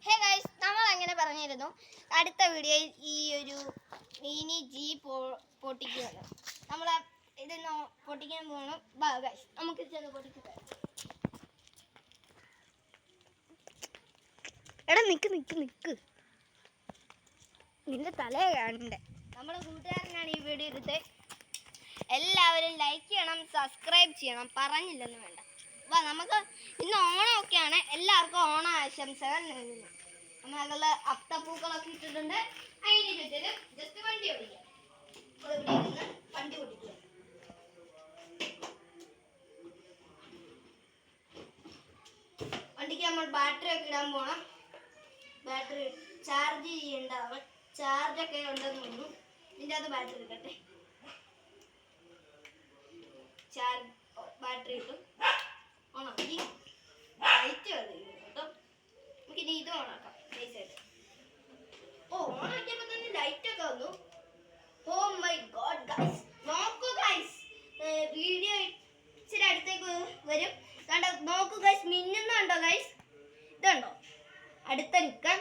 Hey guys, നമ്മൾ അങ്ങനെ പറഞ്ഞിരുന്നു അടുത്ത വീഡിയോയിൽ ഈ ഒരു മിനി ജീപ്പ് പൊട്ടിക്കുകയാണ്. നമ്മൾ ഇതൊന്ന് പൊട്ടിക്കാൻ പോകണം. ബാ ഗൈസ്, നമുക്ക് ചെന്ന് പൊട്ടിക്കുക. എടാ നിക്ക് നിക്ക് നിക്ക്, നിന്റെ തലയെ കാണണ്ടേ. നമ്മുടെ കൂട്ടുകാരനാണ് ഈ വീഡിയോ എടുത്ത്. എല്ലാവരും ലൈക്ക് ചെയ്യണം, സബ്സ്ക്രൈബ് ചെയ്യണം. പറഞ്ഞില്ലെന്ന് വേണ്ട. വാ, നമുക്ക് ഇന്ന് ഓണമൊക്കെയാണ്. എല്ലാവർക്കും ഓണ ആശംസകൾ നേരുന്നു. നമ്മൾ അത്തപ്പൂക്കളൊക്കെ ഇട്ടിട്ടുണ്ട്. അതിന് ചുറ്റിലും ജസ്റ്റ് വണ്ടി ഓടിക്കാം. ഇവിടെ ഇരുന്ന് വണ്ടി ഓടിക്കുക. വണ്ടിക്ക് നമ്മൾ ബാറ്ററി ഒക്കെ ഇടാൻ പോകണം. ബാറ്ററി ചാർജ് ചെയ്യേണ്ടതാണ്. ചാർജൊക്കെ ഉണ്ടെന്ന് തോന്നുന്നു. ഇതിൻ്റെ അകത്ത് ബാറ്ററി ഇട്ടട്ടെ. ബാറ്ററി ഇട്ടു. ഓണാക്കി. ലൈറ്റ് കേട്ടോ. നമുക്കിനി ഇത് ഓണാക്കാം. നൈസായിട്ട്. ഓണാക്കിയപ്പോൾ തന്നെ ലൈറ്റൊക്കെ വന്നു. ഓ മൈ ഗോഡ് ഗൈസ്, നോക്കൂ ഗൈസ്. വീഡിയോ ഇച്ചിരി അടുത്തേക്ക് വരും. കണ്ടോ, നോക്കൂ ഗൈസ്, മിന്നുന്നുണ്ടോ ഗൈസ്? ഇതുണ്ടോ അടുത്ത നിൽക്കാൻ?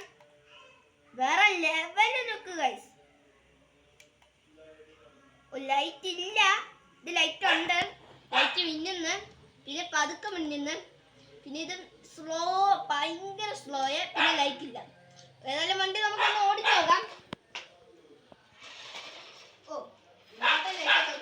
വേറെ ലെവല് ലുക്ക് ഗൈസ്. ലൈറ്റ് ഇല്ല, ഇത് ലൈറ്റ് ഉണ്ട്. ലൈറ്റ് മിന്നുന്നു, പിന്നെ പതുക്കെ മിന്നുന്നു, പിന്നെ ഇത് സ്ലോ, ഭയങ്കര സ്ലോയെ, പിന്നെ ലൈറ്റ് ഇല്ല. ഏതായാലും വണ്ടി നമുക്കൊന്ന് ഓടിച്ചു നോക്കാം. ഓ, ലൈറ്റൊക്കെ